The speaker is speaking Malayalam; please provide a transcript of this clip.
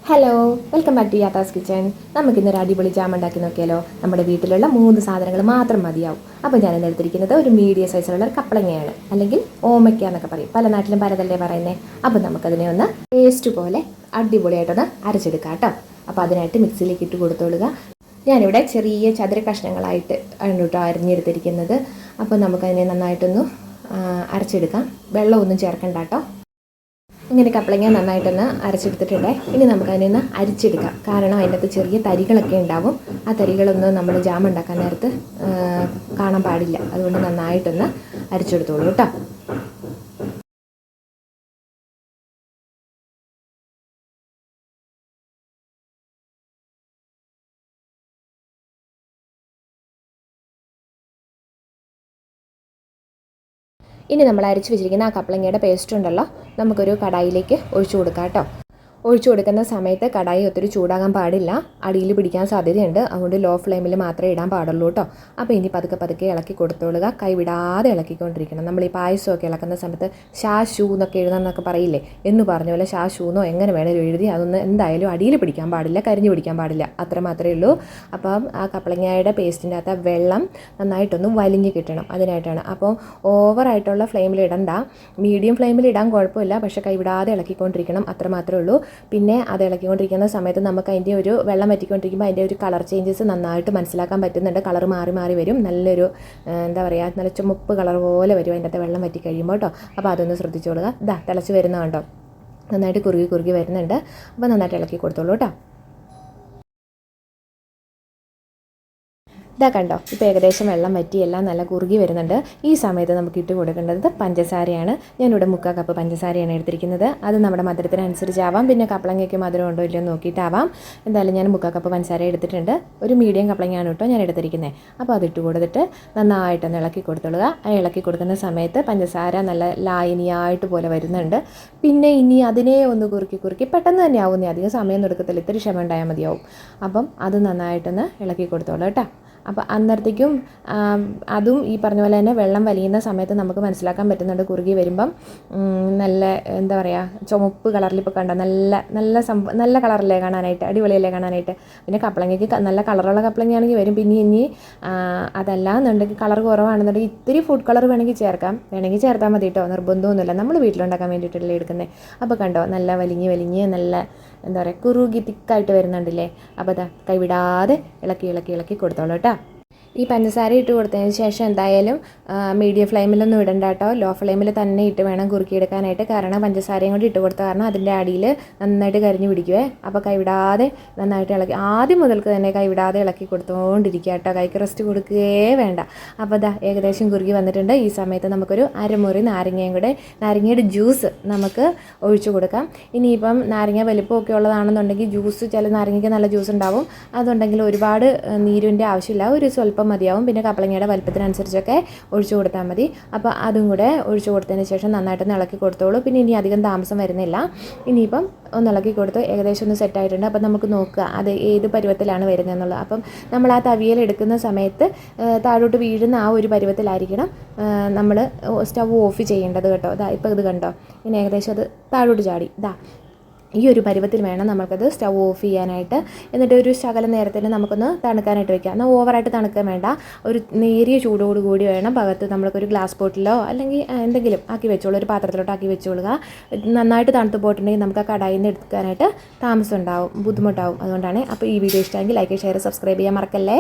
Hello, welcome back to Yatha's kitchen. നമുക്കിന്നൊരു അടിപൊളി ജാം ഉണ്ടാക്കി നോക്കിയാലോ. നമ്മുടെ വീട്ടിലുള്ള 3 സാധനങ്ങൾ മാത്രം മതിയാവും. അപ്പോൾ ഞാൻ ഇന്ന് എടുത്തിരിക്കുന്നത് ഒരു മീഡിയം സൈസിലുള്ള ഒരു കപ്പളങ്ങയാണ്, അല്ലെങ്കിൽ ഓമയ്ക്ക എന്നൊക്കെ പറയും. പല നാട്ടിലും പലതല്ലേ പറയുന്നത്. അപ്പോൾ നമുക്കതിനെ ഒന്ന് പേസ്റ്റ് പോലെ അടിപൊളിയായിട്ടൊന്ന് അരച്ചെടുക്കാം കേട്ടോ. അപ്പോൾ അതിനായിട്ട് മിക്സിയിലേക്ക് ഇട്ട് കൊടുത്തോളുക. ഞാനിവിടെ ചെറിയ ചതുര കഷ്ണങ്ങളായിട്ട് ആണ് കേട്ടോ അരിഞ്ഞെടുത്തിരിക്കുന്നത്. അപ്പോൾ നമുക്കതിനെ നന്നായിട്ടൊന്ന് അരച്ചെടുക്കാം. വെള്ളമൊന്നും ചേർക്കണ്ട കേട്ടോ. ഇങ്ങനെ കപ്പളങ്ങ നന്നായിട്ടൊന്ന് അരച്ചെടുത്തിട്ടുണ്ട്. ഇനി നമുക്കതിനെ ഒന്ന് അരിച്ചെടുക്കാം. കാരണം അതിനകത്ത് ചെറിയ തരികളൊക്കെ ഉണ്ടാവും. ആ തരികളൊന്നും നമ്മൾ ജാം ഉണ്ടാക്കാൻ നേരത്ത് കാണാൻ പാടില്ല. അതുകൊണ്ട് നന്നായിട്ടൊന്ന് അരിച്ചെടുത്തോളൂ കേട്ടോ. ഇനി നമ്മൾ അരച്ച് വെച്ചിരിക്കുന്ന ആ കപ്പളങ്ങയുടെ പേസ്റ്റ് ഉണ്ടല്ലോ, നമുക്കൊരു കടായിലേക്ക് ഒഴിച്ചു കൊടുക്കാം കേട്ടോ. ഒഴിച്ചു കൊടുക്കുന്ന സമയത്ത് കടായി ഒത്തിരി ചൂടാകാൻ പാടില്ല, അടിയിൽ പിടിക്കാൻ സാധ്യതയുണ്ട്. അതുകൊണ്ട് ലോ ഫ്ലെയിമിൽ മാത്രമേ ഇടാൻ പാടുള്ളൂ കേട്ടോ. അപ്പോൾ ഇനി പതുക്കെ ഇളക്കി കൊടുത്തോളുക. കൈവിടാതെ ഇളക്കിക്കൊണ്ടിരിക്കണം. നമ്മൾ ഈ പായസമൊക്കെ ഇളക്കുന്ന സമയത്ത് ഷൂ എന്നൊക്കെ എഴുതാമെന്നൊക്കെ പറയില്ലേ, എന്ന് പറഞ്ഞ പോലെ ഷൂന്നോ എങ്ങനെ വേണേലും എഴുതി അതൊന്നും എന്തായാലും അടിയിൽ പിടിക്കാൻ പാടില്ല, കരിഞ്ഞു പിടിക്കാൻ പാടില്ല. അത്ര മാത്രമേ ഉള്ളൂ. അപ്പം ആ കപ്പളങ്ങയുടെ പേസ്റ്റിൻ്റെ അകത്ത് വെള്ളം നന്നായിട്ടൊന്ന് വലിഞ്ഞ് കിട്ടണം, അതിനായിട്ടാണ്. അപ്പോൾ ഓവറായിട്ടുള്ള ഫ്ലെയിമിൽ ഇടണ്ട, മീഡിയം ഫ്ലെയിമിൽ ഇടാൻ കുഴപ്പമില്ല. പക്ഷേ കൈവിടാതെ ഇളക്കിക്കൊണ്ടിരിക്കണം, അത്ര മാത്രമേ ഉള്ളൂ. പിന്നെ അത് ഇളക്കിക്കൊണ്ടിരിക്കുന്ന സമയത്ത് നമുക്ക് അതിൻ്റെ ഒരു വെള്ളം വറ്റിക്കൊണ്ടിരിക്കുമ്പോൾ അതിൻ്റെ ഒരു കളർ ചേഞ്ചസ് നന്നായിട്ട് മനസ്സിലാക്കാൻ പറ്റുന്നുണ്ട്. കളർ മാറി വരും. നല്ലൊരു എന്താ പറയുക, നല്ല ചുമപ്പ് കളർ പോലെ വരും അതിൻ്റെ അകത്ത് വെള്ളം വറ്റി കഴിയുമ്പോൾ കേട്ടോ. അപ്പോൾ അതൊന്ന് ശ്രദ്ധിച്ചോളുക. തിളച്ച് വരുന്ന കണ്ടോ, നന്നായിട്ട് കുറുകി വരുന്നുണ്ട്. അപ്പോൾ നന്നായിട്ട് ഇളക്കി കൊടുത്തോളൂ കേട്ടോ. കണ്ടോ, ഇപ്പോൾ ഏകദേശം വെള്ളം വറ്റി എല്ലാം നല്ല കുറുകി വരുന്നുണ്ട്. ഈ സമയത്ത് നമുക്ക് ഇട്ട് കൊടുക്കേണ്ടത് പഞ്ചസാരയാണ്. ഞാനിവിടെ 3/4 കപ്പ് പഞ്ചസാരയാണ് എടുത്തിരിക്കുന്നത്. അത് നമ്മുടെ മധുരത്തിനനുസരിച്ചാവാം, പിന്നെ കപ്പളങ്ങയ്ക്ക് മധുരം ഉണ്ടോ ഇല്ലയോ നോക്കിയിട്ടാവാം. എന്തായാലും ഞാൻ 3/4 കപ്പ് പഞ്ചസാര എടുത്തിട്ടുണ്ട്. ഒരു മീഡിയം കപ്പളങ്ങയാണ് കേട്ടോ ഞാൻ എടുത്തിരിക്കുന്നത്. അപ്പോൾ അതിട്ട് കൊടുത്തിട്ട് നന്നായിട്ടൊന്ന് ഇളക്കി കൊടുത്തോളുക. ആ ഇളക്കി കൊടുക്കുന്ന സമയത്ത് പഞ്ചസാര നല്ല ലായനിയായിട്ട് പോലെ വരുന്നുണ്ട്. പിന്നെ ഇനി അതിനെ ഒന്ന് കുറുക്കി പെട്ടെന്ന് തന്നെ ആവുന്നേ, അധികം സമയമൊന്നും എടുക്കത്തില്ല, ഇത്തിരി ക്ഷമ ഉണ്ടായാൽ മതിയാവും. അപ്പം അത് നന്നായിട്ടൊന്ന് ഇളക്കി കൊടുത്തോളൂ കേട്ടോ. അപ്പോൾ അന്നേരത്തേക്കും അതും ഈ പറഞ്ഞ പോലെ തന്നെ വെള്ളം വലിയുന്ന സമയത്ത് നമുക്ക് മനസ്സിലാക്കാൻ പറ്റുന്നുണ്ട്. കുറുകി വരുമ്പം നല്ല എന്താ പറയുക, ചുമപ്പ് കളറിൽ ഇപ്പോൾ കണ്ടോ, നല്ല കളറല്ലേ കാണാനായിട്ട്, അടിപൊളിയല്ലേ കാണാനായിട്ട്. പിന്നെ കപ്പളങ്ങയ്ക്ക് നല്ല കളറുള്ള കപ്പളങ്ങയാണെങ്കിൽ വരും. പിന്നെ ഇനി അതല്ല എന്നുണ്ടെങ്കിൽ കളർ കുറവാണെന്നുണ്ടെങ്കിൽ ഇത്തിരി ഫുഡ് കളർ വേണമെങ്കിൽ ചേർത്താൽ മതി കേട്ടോ, നിർബന്ധമൊന്നുമില്ല. നമ്മൾ വീട്ടിലുണ്ടാക്കാൻ വേണ്ടിയിട്ടല്ലേ എടുക്കുന്നത്. അപ്പോൾ കണ്ടോ, നല്ല വലിഞ്ഞ് നല്ല എന്താ പറയുക, കുറുകി തിക്കായിട്ട് വരുന്നുണ്ടല്ലേ. അപ്പോൾ കൈവിടാതെ ഇളക്കി കൊടുത്തോളൂ കേട്ടോ. ഈ പഞ്ചസാര ഇട്ട് കൊടുത്തതിന് ശേഷം എന്തായാലും മീഡിയം ഫ്ലെയിമിലൊന്നും ഇടണ്ട കേട്ടോ, ലോ ഫ്ലെയിമിൽ തന്നെ ഇട്ട് വേണം കുറുക്കിയെടുക്കാനായിട്ട്. കാരണം പഞ്ചസാരയും കൂടി ഇട്ട് കൊടുത്ത കാരണം അതിൻ്റെ അടിയിൽ നന്നായിട്ട് കരിഞ്ഞു പിടിക്കുവേ. അപ്പോൾ കൈവിടാതെ നന്നായിട്ട് ഇളക്കി, ആദ്യം മുതൽക്ക് തന്നെ കൈവിടാതെ ഇളക്കി കൊടുത്തുകൊണ്ടിരിക്കുക കേട്ടോ. കൈക്ക് റെസ്റ്റ് കൊടുക്കുകയേ വേണ്ട. അപ്പോൾ ഏകദേശം കുറുകി വന്നിട്ടുണ്ട്. ഈ സമയത്ത് നമുക്കൊരു അരമുറി നാരങ്ങയുടെ ജ്യൂസ് നമുക്ക് ഒഴിച്ചു കൊടുക്കാം. ഇനിയിപ്പം നാരങ്ങ വലിപ്പമൊക്കെ ഉള്ളതാണെന്നുണ്ടെങ്കിൽ ജ്യൂസ്, ചില നാരങ്ങയ്ക്ക് നല്ല ജ്യൂസ് ഉണ്ടാവും, അതുണ്ടെങ്കിൽ ഒരുപാട് നീരിൻ്റെ ആവശ്യമില്ല, ഒരു സ്വല്പം മതിയാവും. പിന്നെ കപ്പളങ്ങയുടെ വലുപ്പത്തിനനുസരിച്ചൊക്കെ ഒഴിച്ചു കൊടുത്താൽ മതി. അപ്പോൾ അതും കൂടെ ഒഴിച്ചു കൊടുത്തതിന് ശേഷം നന്നായിട്ടൊന്ന് ഇളക്കി കൊടുത്തോളൂ. പിന്നെ ഇനി അധികം താമസം വരുന്നില്ല. ഇനിയിപ്പം ഒന്ന് ഇളക്കി കൊടുത്ത് ഏകദേശം ഒന്ന് സെറ്റായിട്ടുണ്ട്. അപ്പം നമുക്ക് നോക്കുക അത് ഏത് പരുവത്തിലാണ് വരുന്നതെന്നുള്ളത്. അപ്പം നമ്മൾ ആ തവിയൽ എടുക്കുന്ന സമയത്ത് താഴോട്ട് വീഴുന്ന ആ ഒരു പരുവത്തിലായിരിക്കണം നമ്മൾ സ്റ്റവ് ഓഫ് ചെയ്യേണ്ടത് കേട്ടോ. ഇപ്പോൾ ഇത് കണ്ടോ, ഇനി ഏകദേശം അത് താഴോട്ട് ചാടി. ഈ ഒരു പരുവത്തിൽ വേണം നമുക്കത് സ്റ്റവ് ഓഫ് ചെയ്യാനായിട്ട്. എന്നിട്ട് ഒരു ശകലം നേരത്തിന് നമുക്കൊന്ന് തണുക്കാനായിട്ട് വെക്കാം. എന്നാൽ ഓവറായിട്ട് തണുക്കാൻ വേണ്ട, ഒരു നേരിയ ചൂടോടുകൂടി വേണം ഭാഗത്ത് നമ്മൾക്കൊരു ഗ്ലാസ് ബോട്ടിലോ അല്ലെങ്കിൽ എന്തെങ്കിലും ആക്കി വെച്ചോളൂ, ഒരു പാത്രത്തിലോട്ട് ആക്കി വെച്ചോളുക. നന്നായിട്ട് തണുത്ത് പോയിട്ടുണ്ടെങ്കിൽ നമുക്ക് ആ കടായിൽ നിന്ന് എടുക്കാനായിട്ട് ബുദ്ധിമുട്ടാവും. അതുകൊണ്ടാണ്. അപ്പോൾ ഈ വീഡിയോ ഇഷ്ടമെങ്കിൽ ലൈക്ക്, ഷെയർ, സബ്സ്ക്രൈബ് ചെയ്യാൻ മറക്കല്ലേ.